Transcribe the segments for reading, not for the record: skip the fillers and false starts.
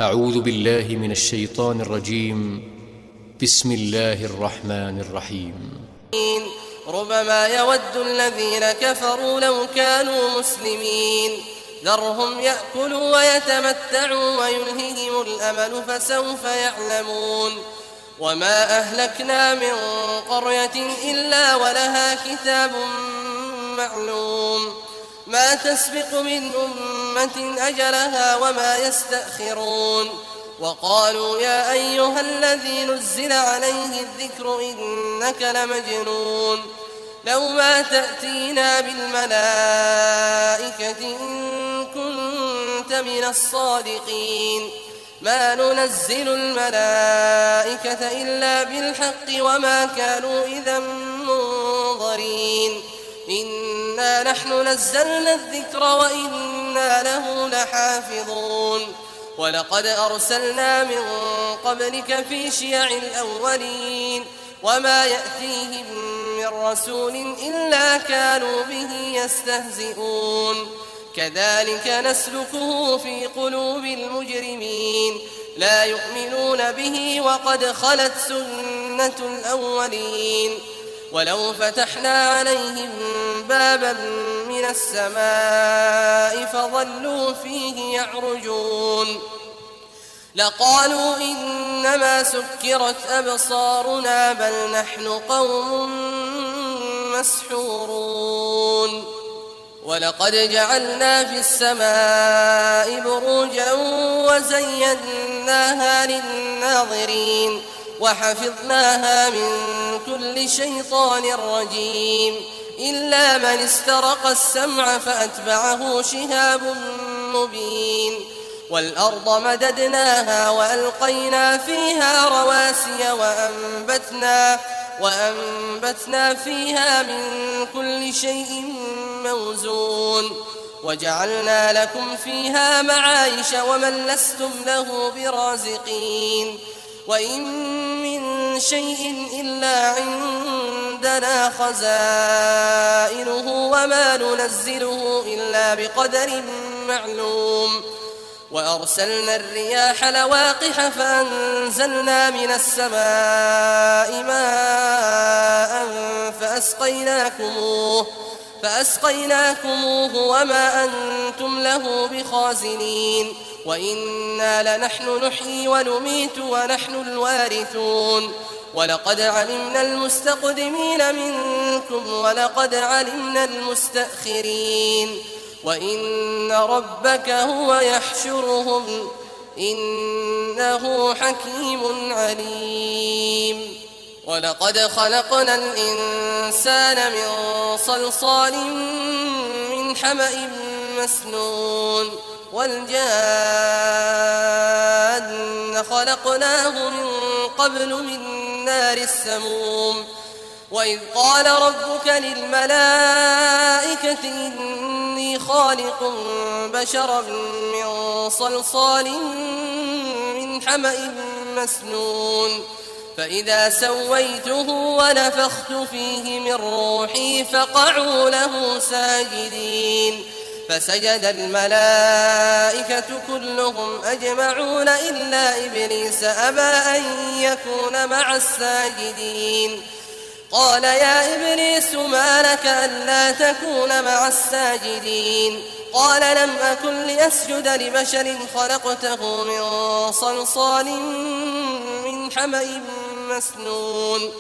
أعوذ بالله من الشيطان الرجيم. بسم الله الرحمن الرحيم. ربما يود الذين كفروا لو كانوا مسلمين ذرهم يأكلوا ويتمتعوا ويلههم الأمل فسوف يعلمون. وما أهلكنا من قرية إلا ولها كتاب معلوم ما تسبق من أمة أجلها وما يستأخرون. وقالوا يا أيها الذي نزل عليه الذكر إنك لمجنون لو ما تأتينا بالملائكة إن كنت من الصادقين ما ننزل الملائكة إلا بالحق وما كانوا إذا منظرين إنا نحن نزلنا الذكر وإنا له لحافظون. ولقد أرسلنا من قبلك في شيع الأولين وما يأتيهم من رسول إلا كانوا به يستهزئون. كذلك نسلكه في قلوب المجرمين لا يؤمنون به وقد خلت سنة الأولين. ولو فتحنا عليهم بابا من السماء فظلوا فيه يعرجون لقالوا إنما سكرت أبصارنا بل نحن قوم مسحورون. ولقد جعلنا في السماء بروجا وزيناها للناظرين وحفظناها من كل شيطان رجيم إلا من استرق السمع فأتبعه شهاب مبين. والأرض مددناها وألقينا فيها رواسي وأنبتنا فيها من كل شيء موزون وجعلنا لكم فيها معايش ومن لستم له برازقين. وإن من شيء إلا عندنا خزائنه وما ننزله إلا بقدر معلوم. وأرسلنا الرياح لواقح فأنزلنا من السماء ماء فأسقيناكموه وما أنتم له بخازنين. وإنا لنحن نحيي ونميت ونحن الوارثون. ولقد علمنا المستقدمين منكم ولقد علمنا المستأخرين وإن ربك هو يحشرهم إنه حكيم عليم. ولقد خلقنا الإنسان من صلصال من حمأ مسنون والجان خلقناه من قبل من نار السموم. وإذ قال ربك للملائكة إني خالق بشرا من صلصال من حمأ مسنون فإذا سويته ونفخت فيه من روحي فقعوا له ساجدين فسجد الملائكة كلهم أجمعون إلا إبليس أبى أن يكون مع الساجدين. قال يا إبليس ما لك ألا تكون مع الساجدين؟ قال لم أكن لأسجد لبشر خلقته من صلصال من حمأ مسنون.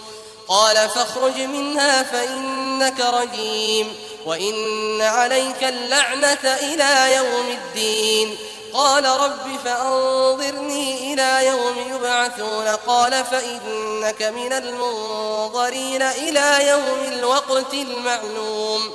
قال فاخرج منها فإنك رجيم وإن عليك اللعنة إلى يوم الدين. قال رب فأنظرني إلى يوم يبعثون. قال فإنك من المنظرين إلى يوم الوقت المعلوم.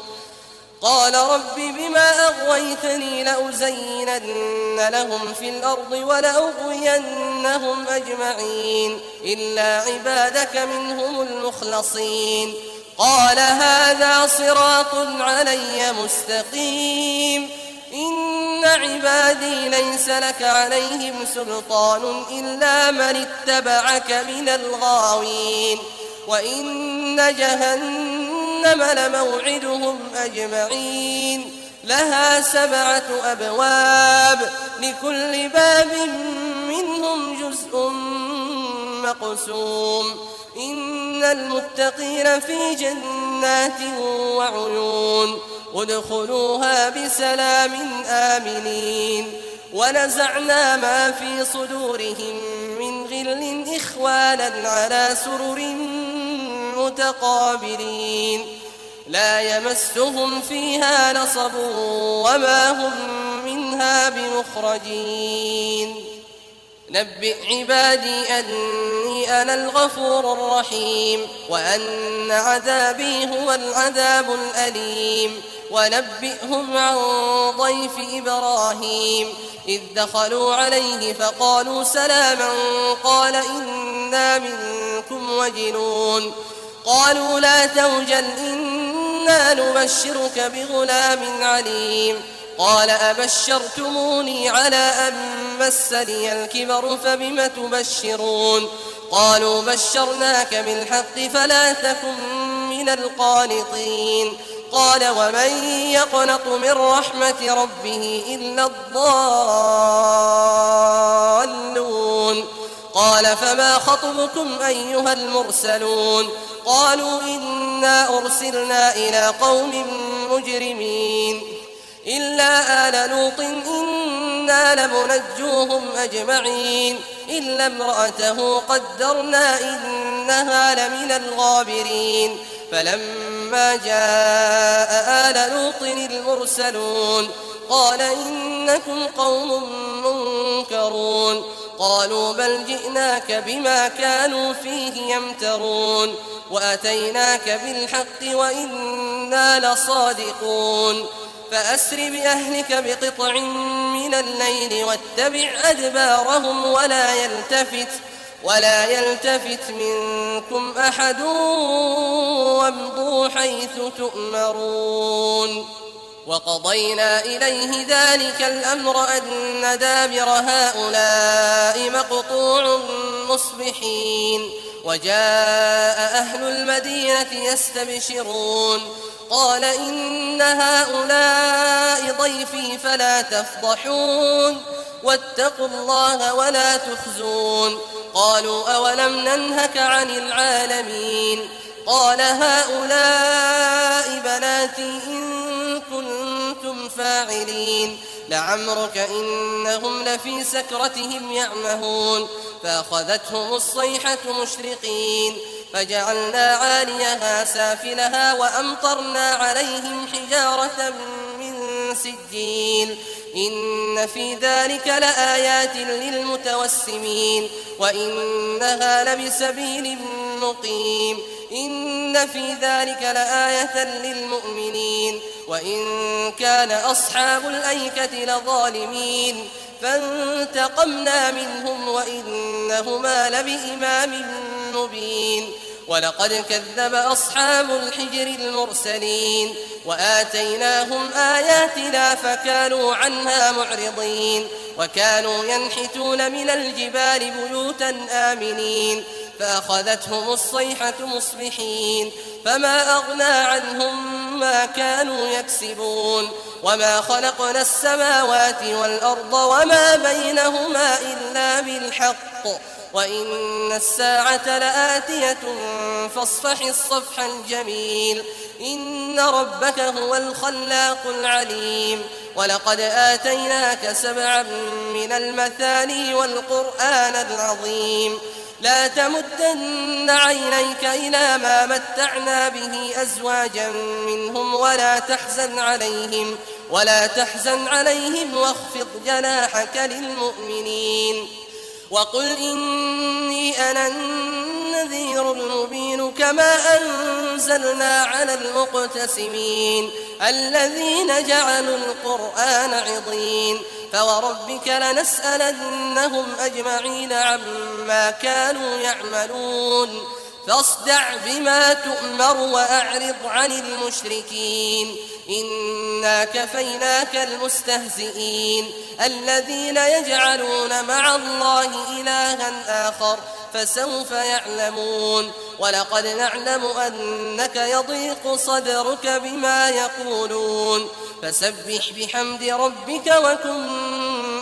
قال رب بما أغويتني لأزينن لهم في الأرض ولأغوينهم أجمعين إلا عبادك منهم المخلصين. قال هذا صراط علي مستقيم إن عبادي ليس لك عليهم سلطان إلا من اتبعك من الغاوين. وإن جهنم لموعدهم أجمعين لها 7 أبواب لكل باب جزء مقسوم إن المتقين في جنات وعيون ادخلوها بسلام آمنين ونزعنا ما في صدورهم من غل إخوانا على سرر متقابلين لا يمسهم فيها نصب وما هم منها بمخرجين نبئ عبادي أني أنا الغفور الرحيم وأن عذابي هو العذاب الأليم ونبئهم عن ضيف إبراهيم إذ دخلوا عليه فقالوا سلاما قال إنا منكم وجلون قالوا لا توجل إنا نبشرك بغلام عليم قال أبشرتموني على أن مسني الكبر فبم تبشرون قالوا بشرناك بالحق فلا تكن من القانطين قال ومن يقنط من رحمة ربه إلا الضالون قال فما خطبكم أيها المرسلون قالوا إنا أرسلنا إلى قوم مجرمين إلا آل لوط إنا لمنجوهم أجمعين إلا امرأته قدرنا إنها لمن الغابرين فلما جاء آل لوط المرسلون قال إنكم قوم منكرون قالوا بل جئناك بما كانوا فيه يمترون وأتيناك بالحق وإنا لصادقون فأسر بأهلك بقطع من الليل واتبع أدبارهم ولا يلتفت منكم أحد وامضوا حيث تؤمرون وقضينا إليه ذلك الأمر أن دابر هؤلاء مقطوع مصبحين وجاء أهل المدينة يستبشرون قال إن هؤلاء ضيفي فلا تفضحون واتقوا الله ولا تخزون قالوا أولم ننهك عن العالمين قال هؤلاء بناتي إن كنتم فاعلين لعمرك إنهم لفي سكرتهم يعمهون فأخذتهم الصيحة مشرقين فجعلنا عاليها سافلها وأمطرنا عليهم حجارة من سجيل إن في ذلك لآيات للمتوسمين وإنها لبسبيل مقيم إن في ذلك لآية للمؤمنين وإن كان أصحاب الأيكة لظالمين فانتقمنا منهم وإنهما لبإمام مبين ولقد كذب أصحاب الحجر المرسلين وآتيناهم آياتنا فكانوا عنها معرضين وكانوا ينحتون من الجبال بيوتا آمنين فأخذتهم الصيحة مصبحين فما أغنى عنهم ما كانوا يكسبون وما خلقنا السماوات والأرض وما بينهما إلا بالحق وإن الساعة لآتية فاصفح الصفح الجميل إن ربك هو الخلاق العليم ولقد آتيناك 7 من المثاني والقرآن العظيم لا تمدن عينيك إلى ما متعنا به أزواجا منهم ولا تحزن عليهم واخفض جناحك للمؤمنين وقل إني أنا النذير المبين كما أنزلنا على المقتسمين الذين جعلوا القرآن عضين فوربك لنسألنهم أجمعين عما كانوا يعملون فاصدع بما تؤمر وأعرض عن المشركين إنا كفيناك المستهزئين الذين يجعلون مع الله إلها آخر فسوف يعلمون ولقد نعلم أنك يضيق صدرك بما يقولون فسبح بحمد ربك وكن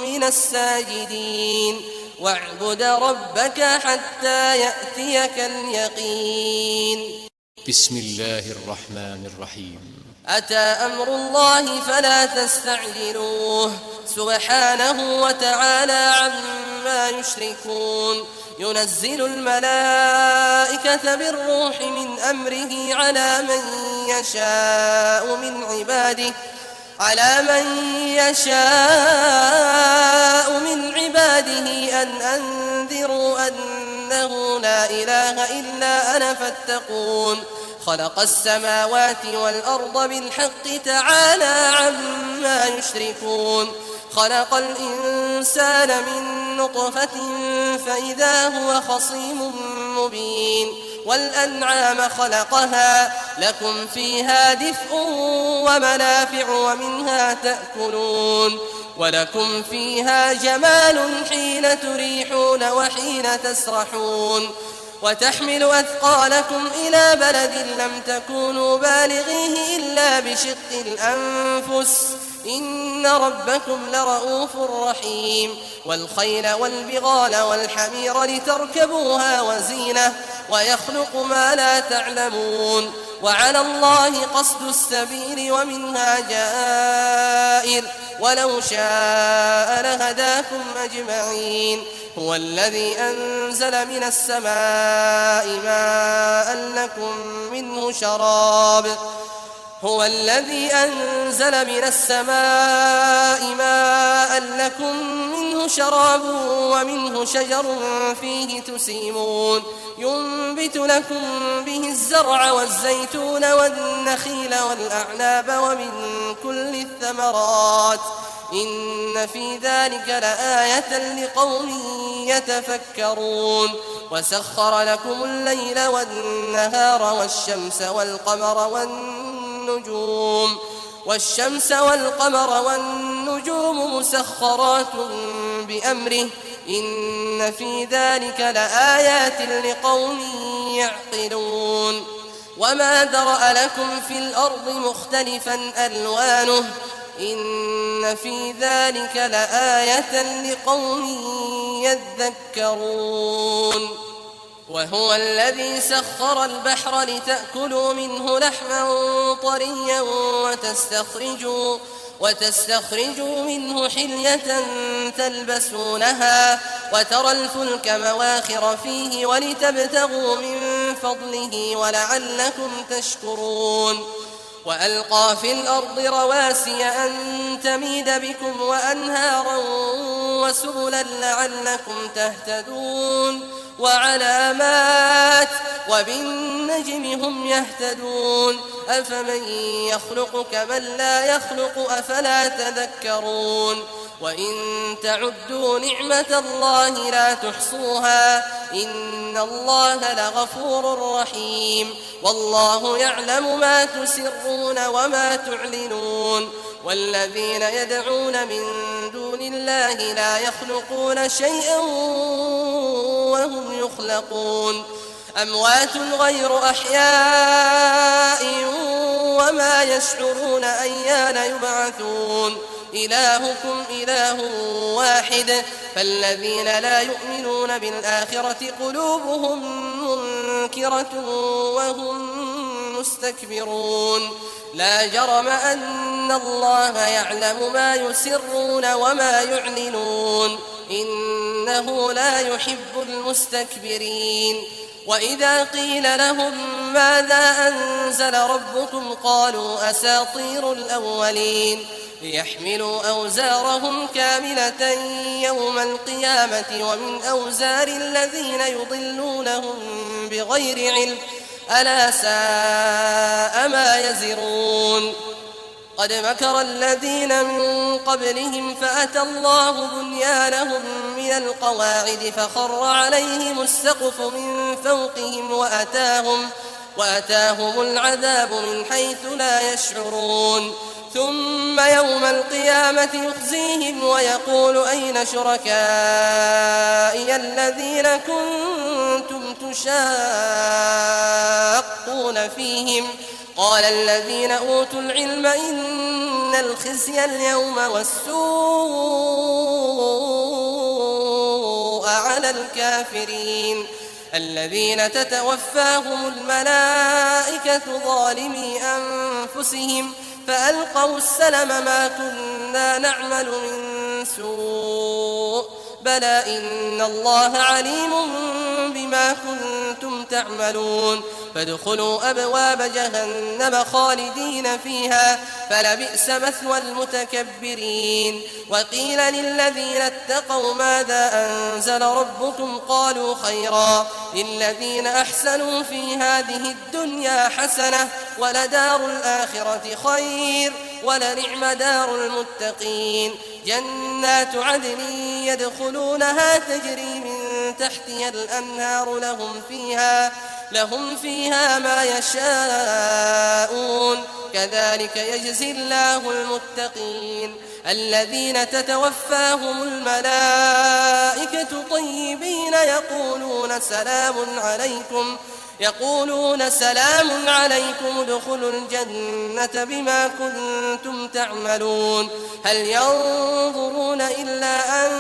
من الساجدين واعبد ربك حتى يأتيك اليقين. بسم الله الرحمن الرحيم. أتى أمر الله فلا تستعجلوه سبحانه وتعالى عما يشركون. ينزل الملائكة بالروح من أمره على من يشاء من عباده أن أنذروا أنه لا إله إلا أنا فاتقون. خلق السماوات والأرض بالحق تعالى عما يشركون. خلق الإنسان من نطفة فإذا هو خصيم مبين. والأنعام خلقها لكم فيها دفء ومنافع ومنها تأكلون. ولكم فيها جمال حين تريحون وحين تسرحون. وتحمل أثقالكم إلى بلد لم تكونوا بالغيه إلا بشق الأنفس إن ربكم لرؤوف رحيم. والخيل والبغال والحمير لتركبوها وزينة ويخلق ما لا تعلمون. وعلى الله قصد السبيل ومنها جائر ولو شاء لهداكم أجمعين. هو الذي أنزل من السماء ماء لكم منه شراب ومنه شجر فيه تسيمون. ينبت لكم به الزرع والزيتون والنخيل والأعناب ومن كل الثمرات إن في ذلك لآية لقوم يتفكرون. وسخر لكم الليل والنهار والشمس والقمر والنجوم مسخرات بأمره إن في ذلك لآيات لقوم يعقلون. وما ذرأ لكم في الأرض مختلفا ألوانه إن في ذلك لآية لقوم يذكرون. وهو الذي سخر البحر لتأكلوا منه لحما طريا وتستخرجوا منه حلية تلبسونها وترى الفلك مواخر فيه ولتبتغوا من فضله ولعلكم تشكرون. وألقى في الأرض رواسي أن تميد بكم وأنهارا وسبلا لعلكم تهتدون. وعلامات وبالنجم هم يهتدون. أفمن يخلق كمن لا يخلق أفلا تذكرون. وإن تعدوا نعمة الله لا تحصوها إن الله لغفور رحيم. والله يعلم ما تسرون وما تعلنون. والذين يدعون من دون الله لا يخلقون شيئا وهم يخلقون. أموات غير أحياء وما يشعرون أيان يبعثون. إلهكم إله واحد فالذين لا يؤمنون بالآخرة قلوبهم منكرة وهم مستكبرون. لا جرم أن الله يعلم ما يسرون وما يعلنون إنه لا يحب المستكبرين. وإذا قيل لهم ماذا أنزل ربكم قالوا أساطير الأولين. ليحملوا أوزارهم كاملة يوم القيامة ومن أوزار الذين يضلونهم بغير علم ألا ساء ما يزرون. قد مكر الذين من قبلهم فأتى الله بنيانهم من القواعد فخر عليهم السقف من فوقهم وأتاهم العذاب من حيث لا يشعرون. ثم يوم القيامة يخزيهم ويقول أين شركائي الذين كنتم تشاقون فيهم قال الذين أوتوا العلم إن الخزي اليوم والسوء السوء على الكافرين الذين تتوفاهم الملائكة ظالمي أنفسهم فألقوا السلم ما كنا نعمل من سوء بلى إن الله عليم بما كنتم تعملون فادخلوا أبواب جهنم خالدين فيها فلبئس مثوى المتكبرين وقيل للذين اتقوا ماذا أنزل ربكم قالوا خيرا للذين أحسنوا في هذه الدنيا حسنة ولدار الآخرة خير ولنعم دار المتقين جنات عدن يدخلونها تجري من تحتها الأنهار لهم فيها ما يشاءون كذلك يجزي الله المتقين الذين تتوفاهم الملائكة طيبين يقولون سلام عليكم ادخلوا الجنة بما كنتم تعملون هل ينظرون إلا أن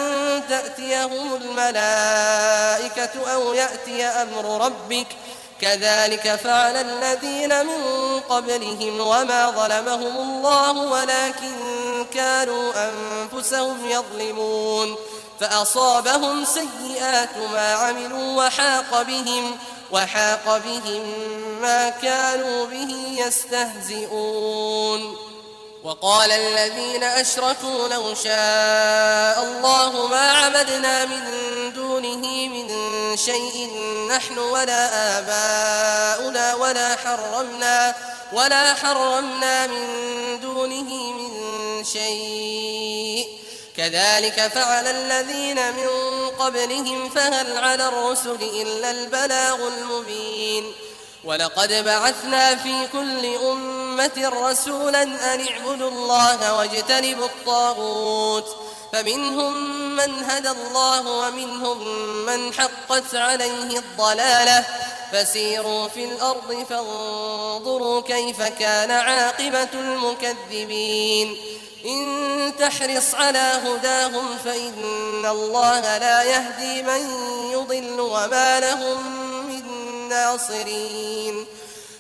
تأتيهم الملائكة أو يأتي أمر ربك كذلك فعل الذين من قبلهم وما ظلمهم الله ولكن كانوا أنفسهم يظلمون فأصابهم سيئات ما عملوا وحاق بهم ما كانوا به يستهزئون وقال الذين أشركوا لو شاء الله ما عبدنا من دونه من شيء نحن ولا آباؤنا ولا حرمنا من دونه من شيء كذلك فعل الذين من قبلهم فهل على الرسل إلا البلاغ المبين ولقد بعثنا في كل أمة رسولا أن اعبدوا الله واجتنبوا الطاغوت فمنهم من هدى الله ومنهم من حقت عليه الضلالة فسيروا في الأرض فانظروا كيف كان عاقبة المكذبين إن تحرص على هداهم فإن الله لا يهدي من يضل وما لهم من ناصرين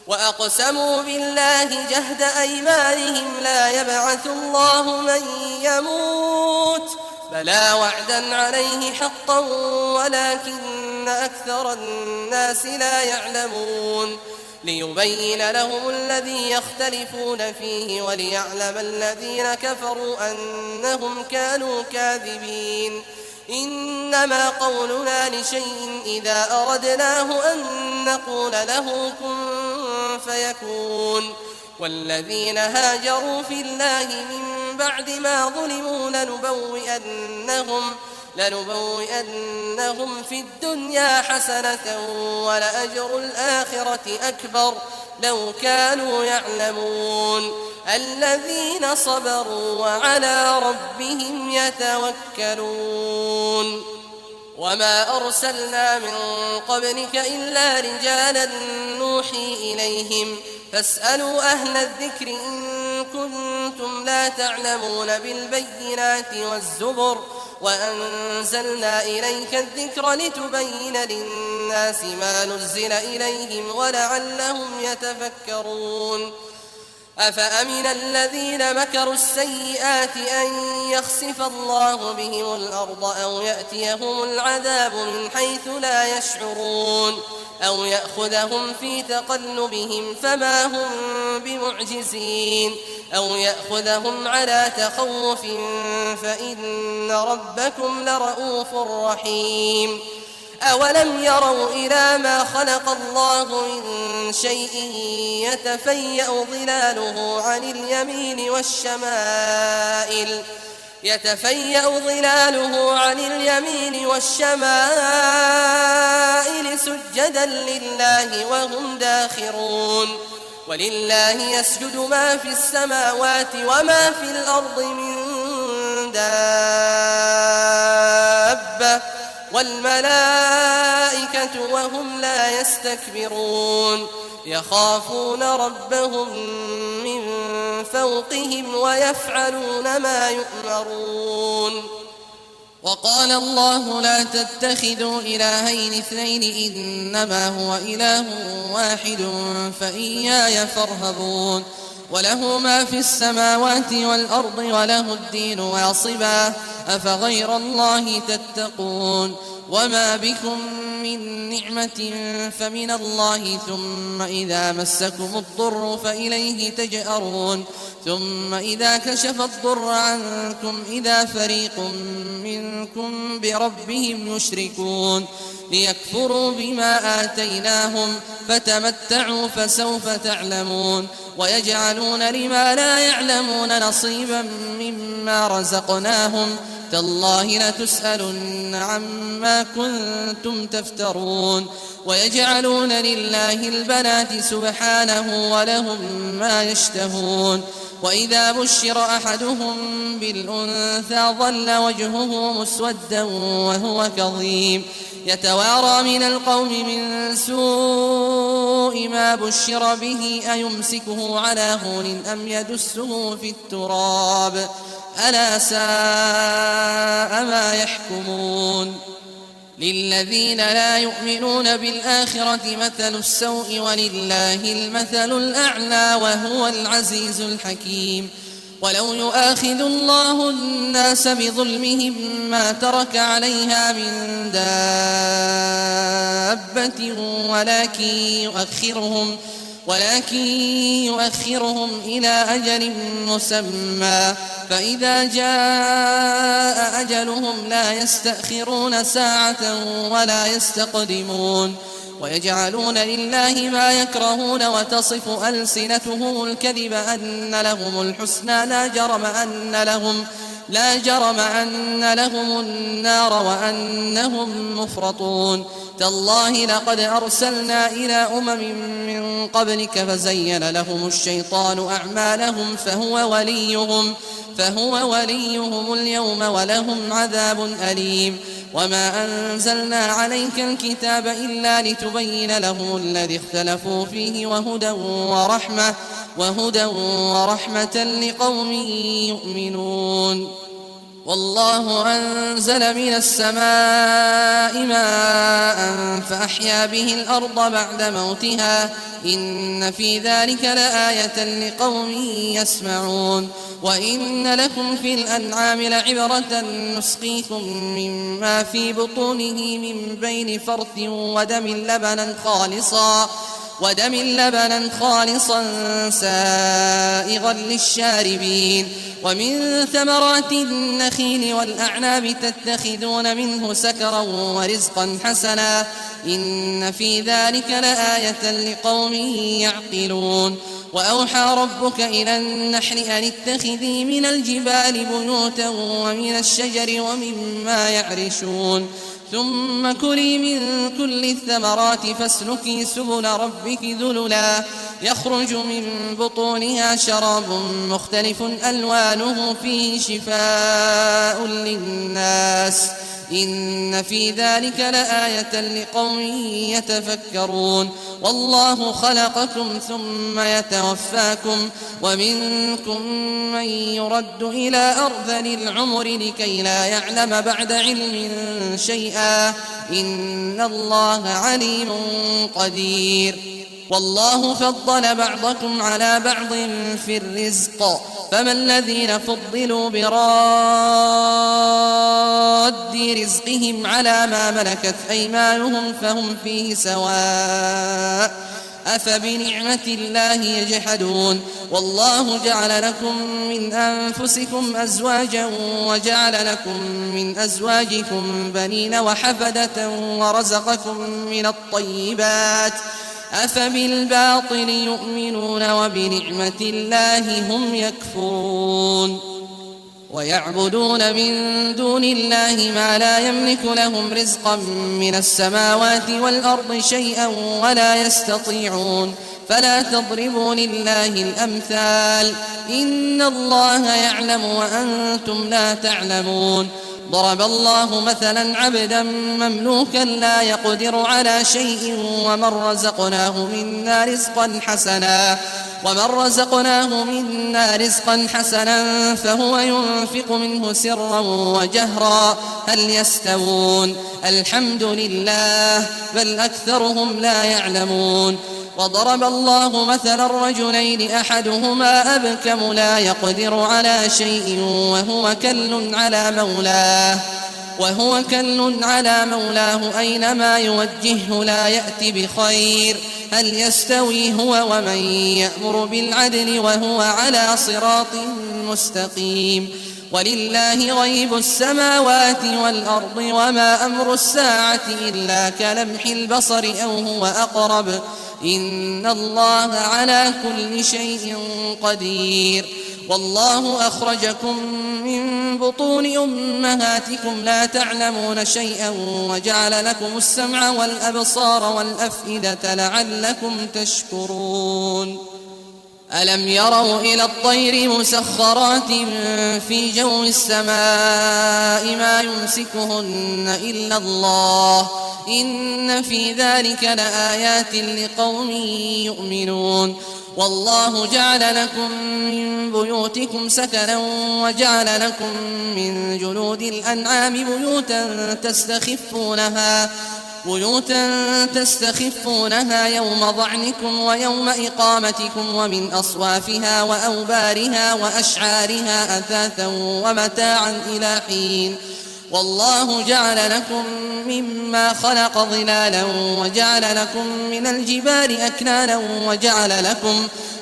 وأقسموا بالله جهد أيمانهم لا يبعث الله من يموت بلى وعدا عليه حقا ولكن أكثر الناس لا يعلمون ليبين لهم الذي يختلفون فيه وليعلم الذين كفروا أنهم كانوا كاذبين إنما قولنا لشيء إذا أردناه أن نقول له كن فيكون والذين هاجروا في الله من بعد ما ظلموا لنبوئنهم في الدنيا حسنة ولأجر الآخرة أكبر لو كانوا يعلمون الذين صبروا وعلى ربهم يتوكلون وما أرسلنا من قبلك إلا رجالا نوحي إليهم فاسألوا أهل الذكر إن كنتم لا تعلمون بالبينات والزبر وأنزلنا إليك الذكر لتبين للناس ما نزل إليهم ولعلهم يتفكرون أفأمن الذين مكروا السيئات أن يخسف الله بهم الأرض أو يأتيهم العذاب من حيث لا يشعرون أو يأخذهم في تقلبهم فما هم بمعجزين أو يأخذهم على تخوف فإن ربكم لرؤوف رحيم أولم يروا إلى ما خلق الله من شيء يتفيأ ظلاله عن اليمين والشمائل سجدا لله وهم داخرون ولله يسجد ما في السماوات وما في الأرض من دابة والملائكة وهم لا يستكبرون يخافون ربهم من فوقهم ويفعلون ما يؤمرون وقال الله لا تتخذوا إلهين اثنين إنما هو إله واحد فإياي فارهبون وله ما في السماوات والأرض وله الدين واصبا أفغير الله تتقون وما بكم من نعمة فمن الله ثم إذا مسكم الضر فإليه تجأرون ثم إذا كشف الضر عنكم إذا فريق منكم بربهم يشركون ليكفروا بما آتيناهم فتمتعوا فسوف تعلمون ويجعلون لما لا يعلمون نصيبا مما رزقناهم تالله لتسألن عما كنتم تفترون ويجعلون لله البنات سبحانه ولهم ما يشتهون وإذا بشر أحدهم بالأنثى ظل وجهه مسودا وهو كظيم يتوارى من القوم من سوء ما بشر به أيمسكه على هون أم يدسه في التراب ألا ساء ما يحكمون للذين لا يؤمنون بالآخرة مثل السوء ولله المثل الأعلى وهو العزيز الحكيم ولو يؤاخذ الله الناس بظلمهم ما ترك عليها من دابة ولكن يؤخرهم إلى أجل مسمى فإذا جاء أجلهم لا يستأخرون ساعة ولا يستقدمون ويجعلون لله ما يكرهون وتصف ألسنتهم الكذب أن لهم الحسنى لا جرم أن لهم النار وأنهم مفرطون تالله لقد أرسلنا إلى أمم من قبلك فزين لهم الشيطان أعمالهم فهو وليهم اليوم ولهم عذاب أليم وما أنزلنا عليك الكتاب إلا لتبين لهم الذي اختلفوا فيه وهدى ورحمة لقوم يؤمنون والله أنزل من السماء ماء فأحيا به الأرض بعد موتها إن في ذلك لآية لقوم يسمعون وإن لكم في الأنعام لعبرة نسقيكم مما في بطونه من بين فرث ودم لبنا خالصا سائغا للشاربين ومن ثمرات النخيل والأعناب تتخذون منه سكرا ورزقا حسنا إن في ذلك لآية لقوم يعقلون وأوحى ربك إلى النحل أن اتخذي من الجبال بيوتا ومن الشجر ومما يعرشون ثم كلي من كل الثمرات فاسلكي سبل ربك ذللا يخرج من بطونها شراب مختلف ألوانه فيه شفاء للناس إن في ذلك لآية لقوم يتفكرون والله خلقكم ثم يتوفاكم ومنكم من يرد إلى أرذل العمر لكي لا يعلم بعد علم شيئا إن الله عليم قدير والله فضل بعضكم على بعض في الرزق فما الذين فضلوا براد رزقهم على ما ملكت أيمانهم فهم فيه سواء أفبنعمة الله يجحدون والله جعل لكم من أنفسكم أزواجا وجعل لكم من أزواجكم بنين وحفدة ورزقكم من الطيبات أفبالباطل يؤمنون وبنعمة الله هم يكفرون ويعبدون من دون الله ما لا يملك لهم رزقا من السماوات والأرض شيئا ولا يستطيعون فلا تضربوا لله الأمثال إن الله يعلم وأنتم لا تعلمون ضرب الله مثلا عبدا مملوكا لا يقدر على شيء ومن رزقناه منا رزقا حسنا ومن رزقناه منا رزقا حسنا فهو ينفق منه سرا وجهرا هل يستوون الحمد لله بل أكثرهم لا يعلمون وضرب الله مثلا الرجلين أحدهما أبكم لا يقدر على شيء وهو كل على مولاه أينما يوجهه لا يأتي بخير هل يستوي هو ومن يأمر بالعدل وهو على صراط مستقيم ولله غيب السماوات والأرض وما أمر الساعة إلا كلمح البصر أو هو أقرب إن الله على كل شيء قدير والله أخرجكم من بطون أمهاتكم لا تعلمون شيئا وجعل لكم السمع والأبصار والأفئدة لعلكم تشكرون ألم يروا إلى الطير مسخرات في جو السماء ما يمسكهن إلا الله إن في ذلك لآيات لقوم يؤمنون والله جعل لكم من بيوتكم سكنا وجعل لكم من جلود الأنعام بيوتا تستخفونها يوم ضعنكم ويوم إقامتكم ومن أصوافها وأوبارها وأشعارها أثاثا ومتاعا إلى حين والله جعل لكم مما خلق ظلالا وجعل لكم من الجبال أكنانا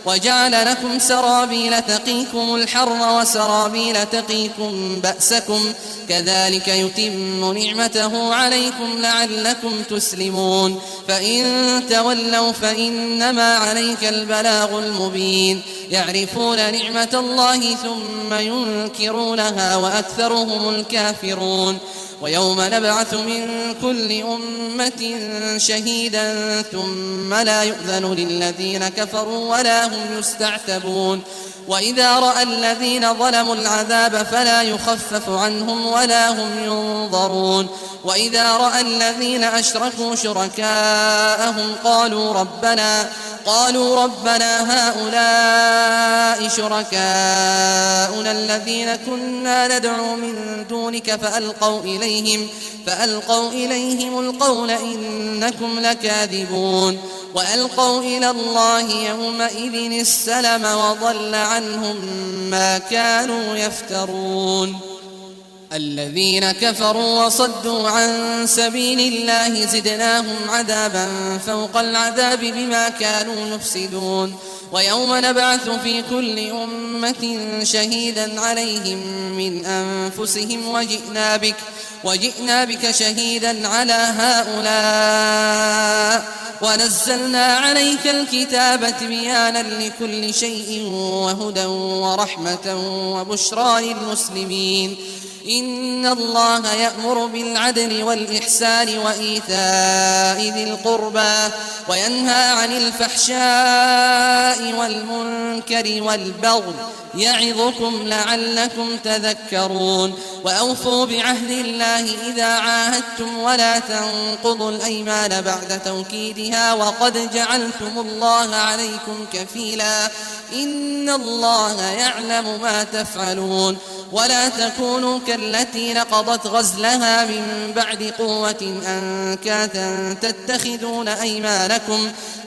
وجعل لكم سرابيل تقيكم الحر وسرابيل تقيكم بأسكم كذلك يتم نعمته عليكم لعلكم تسلمون فإن تولوا فإنما عليك البلاغ المبين يعرفون نعمة الله ثم ينكرونها وأكثرهم الكافرون ويوم نبعث من كل أمة شهيدا ثم لا يؤذن للذين كفروا ولا هم يستعتبون وإذا رأى الذين ظلموا العذاب فلا يخفف عنهم ولا هم ينظرون وإذا رأى الذين أشركوا شركاءهم قالوا ربنا هؤلاء شركاؤنا الذين كنا ندعو من دونك فألقوا إليهم القول إنكم لكاذبون وألقوا إلى الله يومئذ السلم وضل عنهم ما كانوا يفترون الذين كفروا وصدوا عن سبيل الله زدناهم عذابا فوق العذاب بما كانوا يفسدون ويوم نبعث في كل أمة شهيدا عليهم من أنفسهم وجئنا بك شهيدا على هؤلاء ونزلنا عليك الكتاب تبيانا لكل شيء وهدى ورحمة وبشرى للمسلمين إن الله يأمر بالعدل والإحسان وإيتاء ذي القربى وينهى عن الفحشاء والمنكر والبغي يعظكم لعلكم تذكرون وأوفوا بعهد الله إذا عاهدتم ولا تنقضوا الأيمان بعد توكيدها وقد جعلتم الله عليكم كفيلا إن الله يعلم ما تفعلون ولا تكونوا كالتي نقضت غزلها من بعد قوة أنكاثا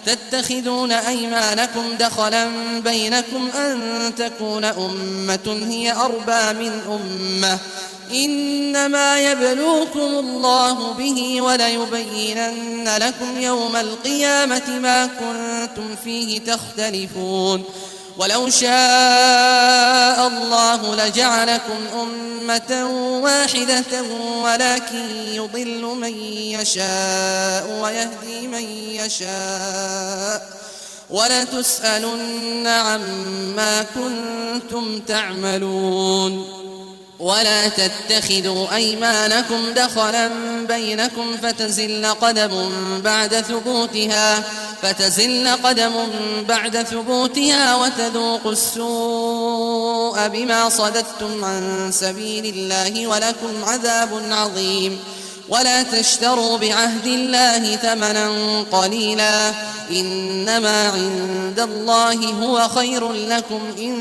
تتخذون أيمانكم دخلا بينكم أن تكون أمة هي أربى من أمة إنما يبلوكم الله به وليبينن لكم يوم القيامة ما كنتم فيه تختلفون ولو شاء الله لجعلكم أمة واحدة ولكن يضل من يشاء ويهدي من يشاء ولتسألن عما كنتم تعملون ولا تتخذوا أيمانكم دخلا بينكم فتزل قدم بعد ثبوتها وتذوقوا السوء بما صددتم عن سبيل الله ولكم عذاب عظيم ولا تشتروا بعهد الله ثمنا قليلا إنما عند الله هو خير لكم إن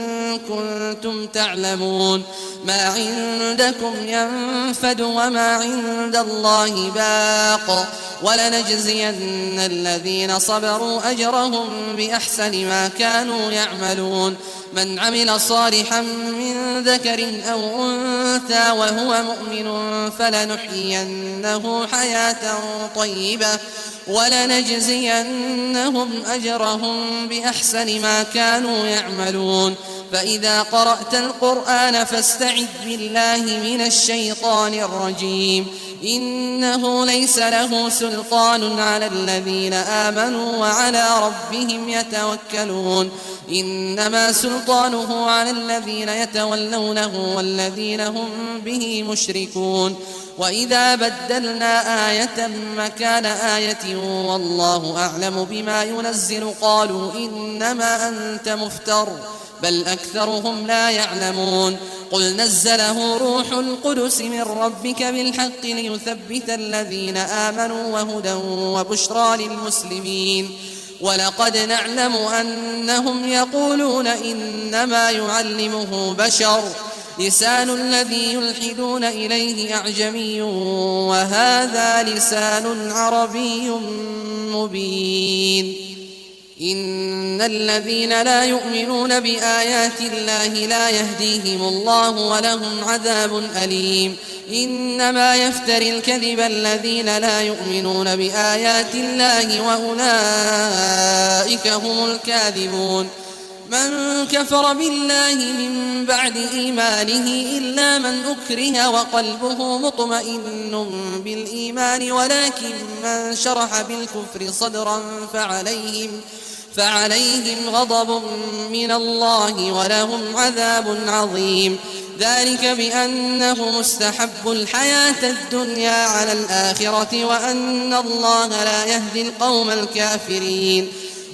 كنتم تعلمون ما عندكم ينفد وما عند الله باق ولنجزين الذين صبروا أجرهم بأحسن ما كانوا يعملون من عمل صالحا من ذكر أو أنثى وهو مؤمن فلنحيينه حياة طيبة ولنجزينهم أجرهم بأحسن ما كانوا يعملون فإذا قرأت القرآن فاستعذ بالله من الشيطان الرجيم إنه ليس له سلطان على الذين آمنوا وعلى ربهم يتوكلون إنما سلطانه على الذين يتولونه والذين هم به مشركون وإذا بدلنا آية مكان آية والله أعلم بما ينزل قالوا إنما أنت مفتر بل أكثرهم لا يعلمون قل نزله روح القدس من ربك بالحق ليثبت الذين آمنوا وهدى وبشرى للمسلمين ولقد نعلم أنهم يقولون إنما يعلمه بشر لسان الذي يلحدون إليه أعجمي وهذا لسان عربي مبين إن الذين لا يؤمنون بآيات الله لا يهديهم الله ولهم عذاب أليم إنما يفتري الكذب الذين لا يؤمنون بآيات الله وأولئك هم الكاذبون من كفر بالله من بعد إيمانه إلا من أكره وقلبه مطمئن بالإيمان ولكن من شرح بالكفر صدرا فعليهم غضب من الله ولهم عذاب عظيم ذلك بأنه مستحب الحياة الدنيا على الآخرة وأن الله لا يهدي القوم الكافرين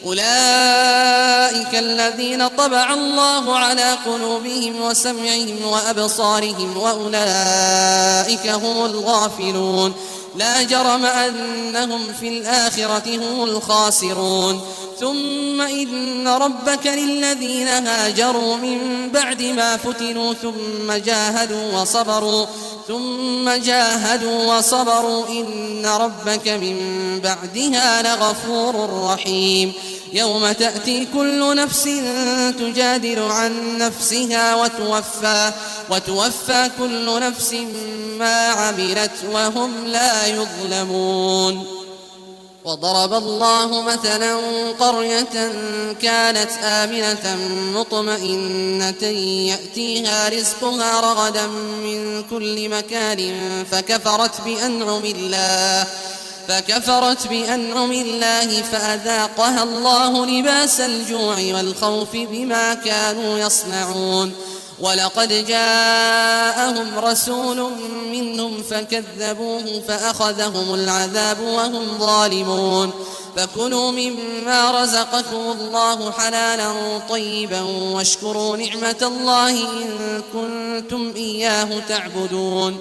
أولئك الذين طبع الله على قلوبهم وسمعهم وأبصارهم وأولئك هم الغافلون لا جرم أنهم في الآخرة هم الخاسرون ثم إن ربك للذين هاجروا من بعد ما فتنوا ثم جاهدوا وصبروا إن ربك من بعدها لغفور رحيم يوم تأتي كل نفس تجادل عن نفسها وتوفى كل نفس ما عملت وهم لا يظلمون وضرب الله مثلا قرية كانت آمنة مطمئنة يأتيها رزقها رغدا من كل مكان فكفرت بأنعم الله فأذاقها الله لباس الجوع والخوف بما كانوا يصنعون ولقد جاءهم رسول منهم فكذبوه فأخذهم العذاب وهم ظالمون فكلوا مما رزقكم الله حلالا طيبا واشكروا نعمة الله إن كنتم إياه تعبدون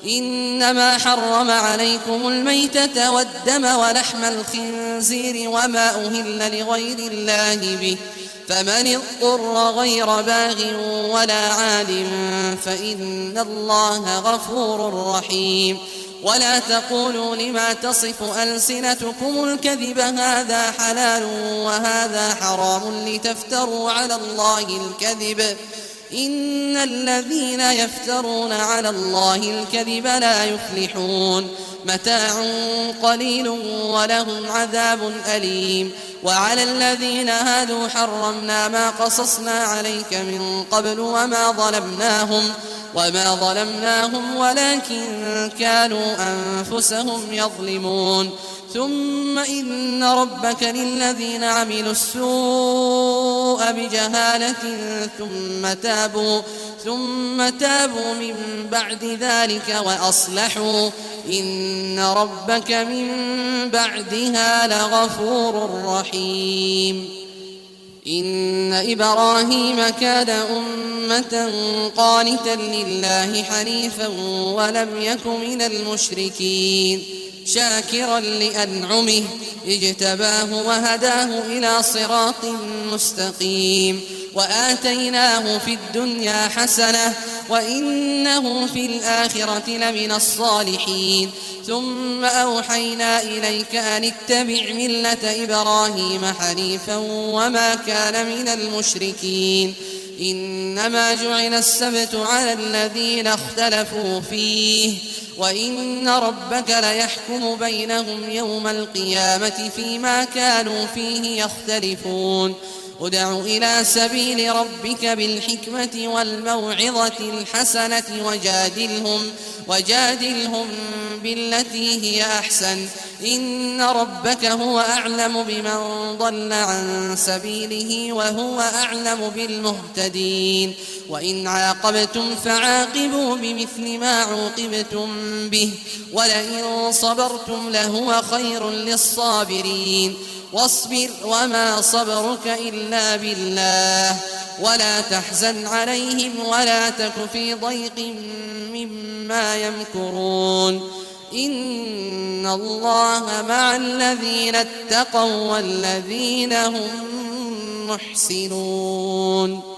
إنما حرم عليكم الميتة والدم ولحم الخنزير وما أهل لغير الله به فمن اضطر غير باغ ولا عاد فإن الله غفور رحيم ولا تقولوا لما تصف ألسنتكم الكذب هذا حلال وهذا حرام لتفتروا على الله الكذب إن الذين يفترون على الله الكذب لا يفلحون متاع قليل ولهم عذاب أليم وعلى الذين هادوا حرمنا ما قصصنا عليك من قبل وما ظلمناهم ولكن كانوا أنفسهم يظلمون ثم إن ربك للذين عملوا السوء بجهالة ثم تابوا من بعد ذلك وأصلحوا إن ربك من بعدها لغفور رحيم إن إبراهيم كان أمة قانتا لله حنيفا ولم يك من المشركين شاكرا لأنعمه اجتباه وهداه إلى صراط مستقيم وآتيناه في الدنيا حسنة وإنه في الآخرة لمن الصالحين ثم أوحينا إليك أن اتبع ملة إبراهيم حنيفا وما كان من المشركين إنما جعل السبت على الذين اختلفوا فيه وإن ربك ليحكم بينهم يوم القيامة فيما كانوا فيه يختلفون ادع إلى سبيل ربك بالحكمة والموعظة الحسنة وجادلهم بالتي هي أحسن إن ربك هو أعلم بمن ضل عن سبيله وهو أعلم بالمهتدين وإن عاقبتم فعاقبوا بمثل ما عوقبتم به ولئن صبرتم لهو خير للصابرين واصبر وما صبرك إلا بالله ولا تحزن عليهم ولا تك في ضيق مما يمكرون إن الله مع الذين اتقوا والذين هم محسنون.